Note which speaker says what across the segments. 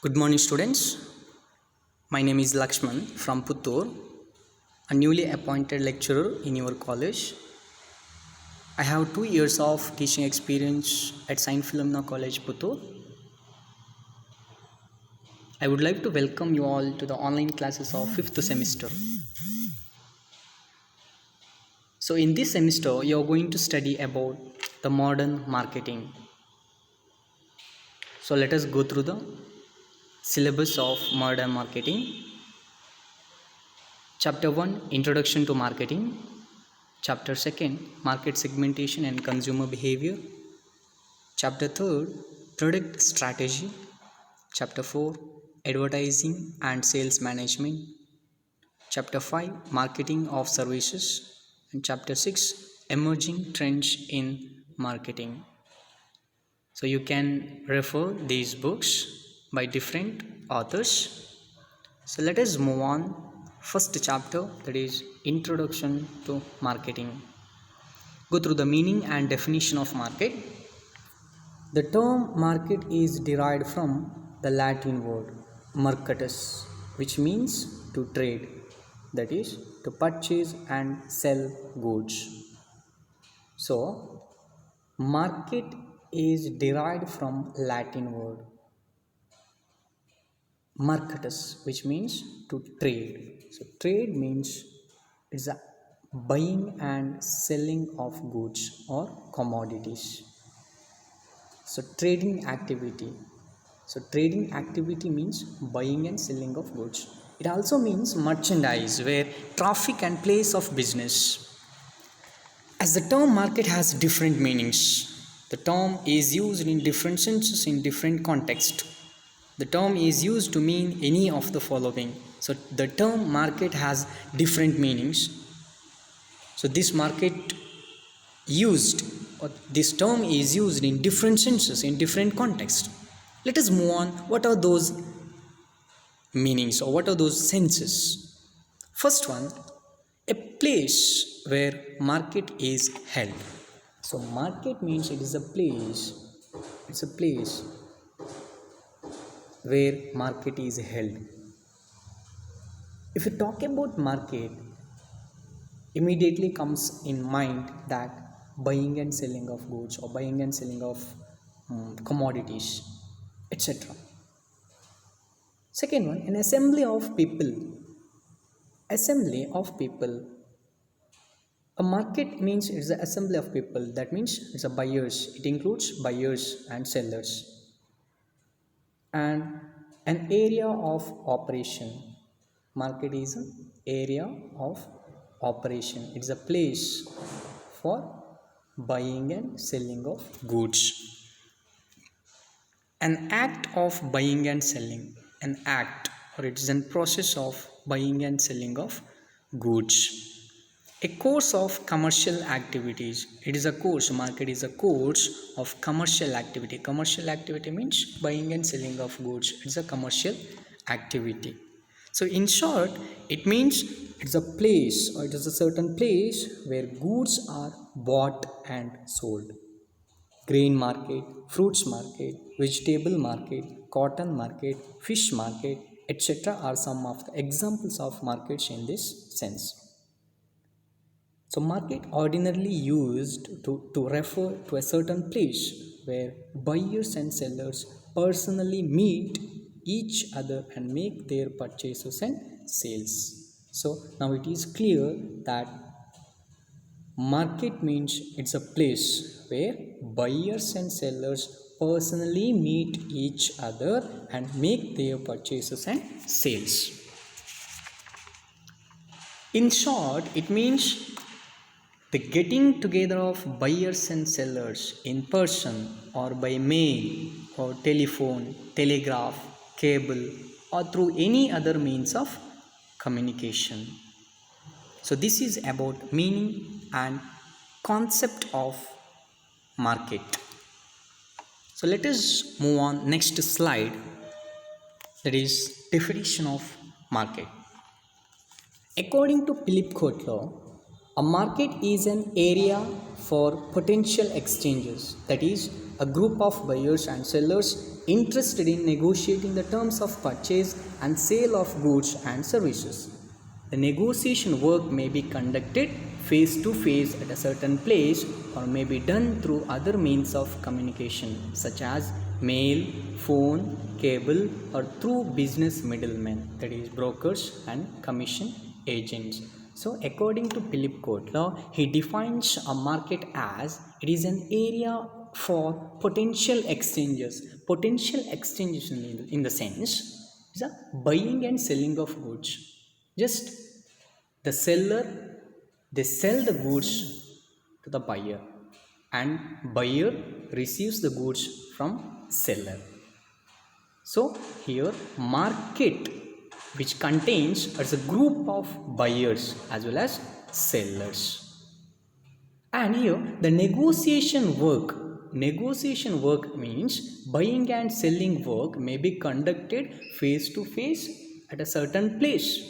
Speaker 1: Good morning, students. My name is Lakshman from Puttur, a newly appointed lecturer in your college. I have 2 years of teaching experience at Saint Philomena College, Puttur. I would like to welcome you all to the online classes of 5th semester. So, in this semester, you are going to study about the modern marketing. So, let us go through the syllabus of modern marketing. Chapter 1, Introduction to Marketing. Chapter 2, Market Segmentation and Consumer Behavior. Chapter 3, Product Strategy. Chapter 4, Advertising and Sales Management. Chapter 5, Marketing of Services. And Chapter 6, Emerging Trends in Marketing. So you can refer these books by different authors. So let us move on. First chapter, that is Introduction to Marketing. Go through the meaning and definition of market. The term market is derived from the Latin word mercatus, which means to trade, that is, to purchase and sell goods. So, market is derived from Latin word mercatus, which means to trade. So, trade means it's a buying and selling of goods or commodities. So trading activity. So trading activity means buying and selling of goods. It also means merchandise, where traffic and place of business. As the term market has different meanings, the term is used in different senses in different contexts. The term is used to mean any of the following. So the term market has different meanings. So this this term is used in different senses in different contexts. Let us move on. What are those meanings or what are those senses? First one, a place where market is held. So market means it is a place. It's a place where market is held. If you talk about market, immediately comes in mind that buying and selling of goods or buying and selling of commodities, etc. Second one, an assembly of people. Assembly of people. A market means it's the assembly of people. That means it's a buyers. It includes buyers and sellers. And an area of operation. Market is an area of operation. It's a place for buying and selling of goods. An act of buying and selling. An act, or it is a process of buying and selling of goods. A course of commercial activities. It is a course. Market is a course of commercial activity. Commercial activity means buying and selling of goods. It's a commercial activity. So in short, it means it's a place, or it is a certain place where goods are bought and sold. Grain market, fruits market, vegetable market, cotton market, fish market, etc. are some of the examples of markets in this sense. So market ordinarily used to refer to a certain place where buyers and sellers personally meet each other and make their purchases and sales. So now it is clear that market means it's a place where buyers and sellers personally meet each other and make their purchases and sales. In short, it means the getting together of buyers and sellers in person or by mail or telephone, telegraph, cable, or through any other means of communication. So this is about meaning and concept of market. So let us move on next slide, that is definition of market. According to Philip Kotler, A market is an area for potential exchanges, that is, a group of buyers and sellers interested in negotiating the terms of purchase and sale of goods and services. The negotiation work may be conducted face to face at a certain place or may be done through other means of communication such as mail, phone, cable, or through business middlemen, that is, brokers and commission agents. So, according to Philip Kotler, he defines a market as it is an area for potential exchanges. Potential exchanges in the sense is a buying and selling of goods. Just the seller, they sell the goods to the buyer, and buyer receives the goods from seller. So here market, which contains as a group of buyers as well as sellers. And here the negotiation work means buying and selling work may be conducted face to face at a certain place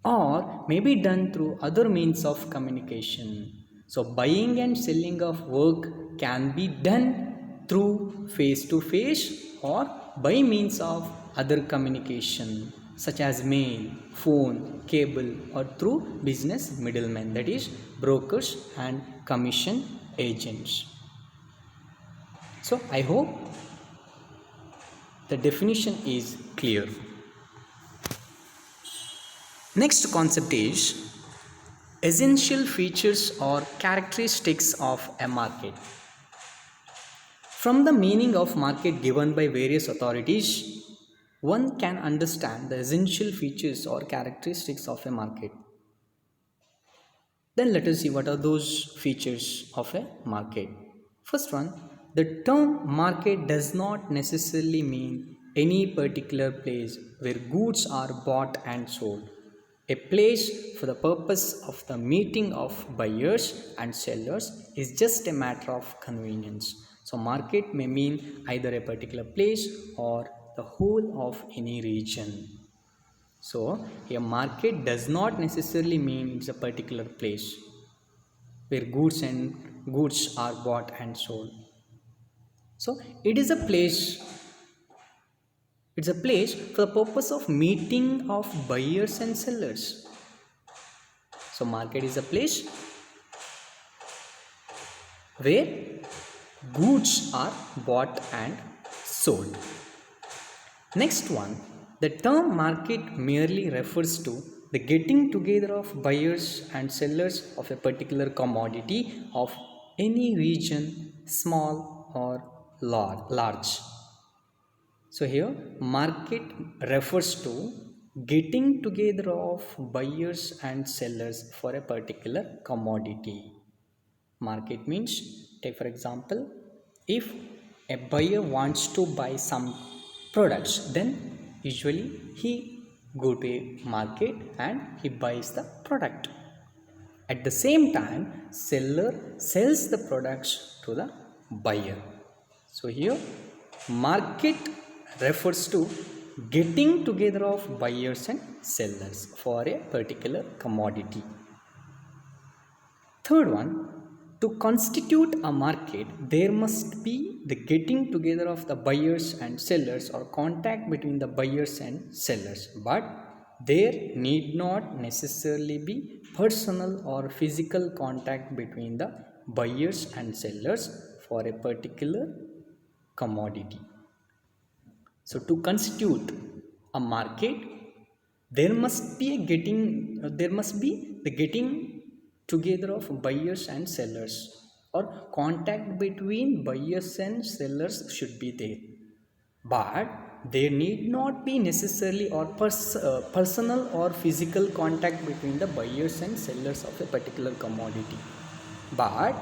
Speaker 1: or may be done through other means of communication. So buying and selling of work can be done through face to face or by means of other communication such as mail, phone, cable, or through business middlemen, that is, brokers and commission agents. So I hope the definition is clear. Next concept is essential features or characteristics of a market. From the meaning of market given by various authorities, one can understand the essential features or characteristics of a market. Then let us see what are those features of a market. First one, the term market does not necessarily mean any particular place where goods are bought and sold. A place for the purpose of the meeting of buyers and sellers is just a matter of convenience. So market may mean either a particular place or the whole of any region. So a market does not necessarily mean it's a particular place where goods are bought and sold. So it is a place. It's a place for the purpose of meeting of buyers and sellers. So market is a place where goods are bought and sold. Next one, the term market merely refers to the getting together of buyers and sellers of a particular commodity of any region, small or large. So here market refers to getting together of buyers and sellers for a particular commodity. Market means, take for example, if a buyer wants to buy some products, then usually he go to a market and he buys the product. At the same time, seller sells the products to the buyer. So here market refers to getting together of buyers and sellers for a particular commodity. Third one, to constitute a market, there must be the getting together of the buyers and sellers or contact between the buyers and sellers. But there need not necessarily be personal or physical contact between the buyers and sellers for a particular commodity. So to constitute a market, there must be the getting together of buyers and sellers, or contact between buyers and sellers should be there. But there need not be necessarily or personal or physical contact between the buyers and sellers of a particular commodity. But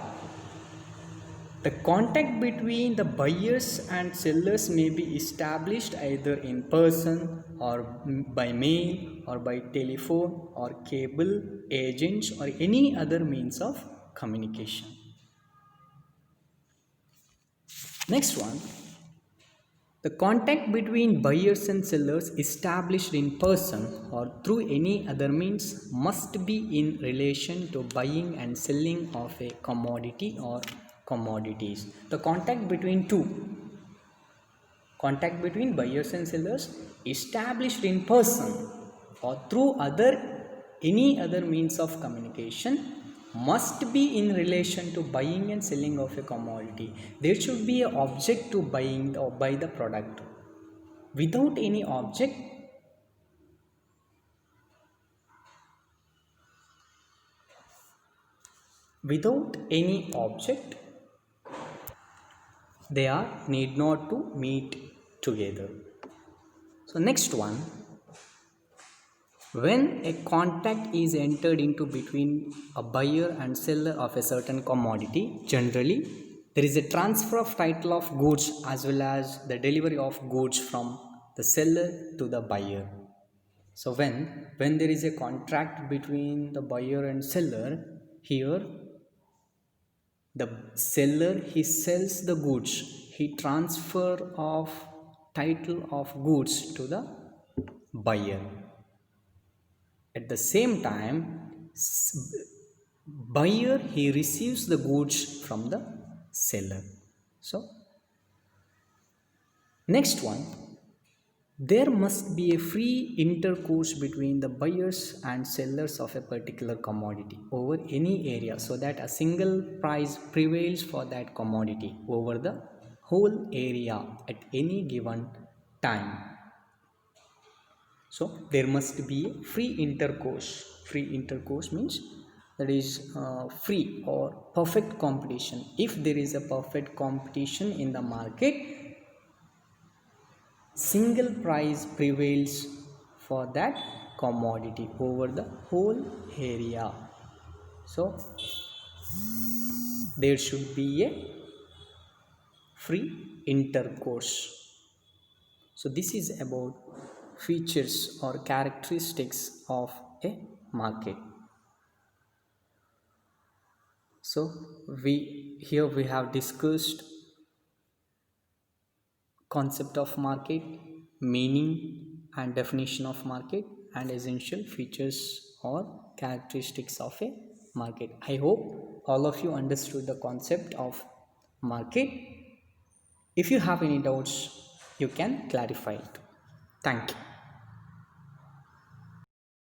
Speaker 1: the contact between the buyers and sellers may be established either in person or by mail or by telephone or cable, agents, or any other means of communication. Next one, The contact between buyers and sellers established in person or through any other means must be in relation to buying and selling of a commodity or commodities. The contact between buyers and sellers established in person or through any other means of communication must be in relation to buying and selling of a commodity. There should be an object to buying or buy the product. Without any object, without any object, they are need not to meet together. So next one, when a contract is entered into between a buyer and seller of a certain commodity, generally there is a transfer of title of goods as well as the delivery of goods from the seller to the buyer. So when there is a contract between the buyer and seller, here the seller he sells the goods, he transfer of title of goods to the buyer. At the same time, buyer he receives the goods from the seller. So next one, there must be a free intercourse between the buyers and sellers of a particular commodity over any area so that a single price prevails for that commodity over the whole area at any given time. So there must be a free intercourse. Free intercourse means that is free or perfect competition. If there is a perfect competition in the market, single price prevails for that commodity over the whole area. So there should be a free intercourse. So this is about features or characteristics of a market. So here we have discussed concept of market, meaning and definition of market, and essential features or characteristics of a market. I hope all of you understood the concept of market. If you have any doubts, you can clarify it. Thank you.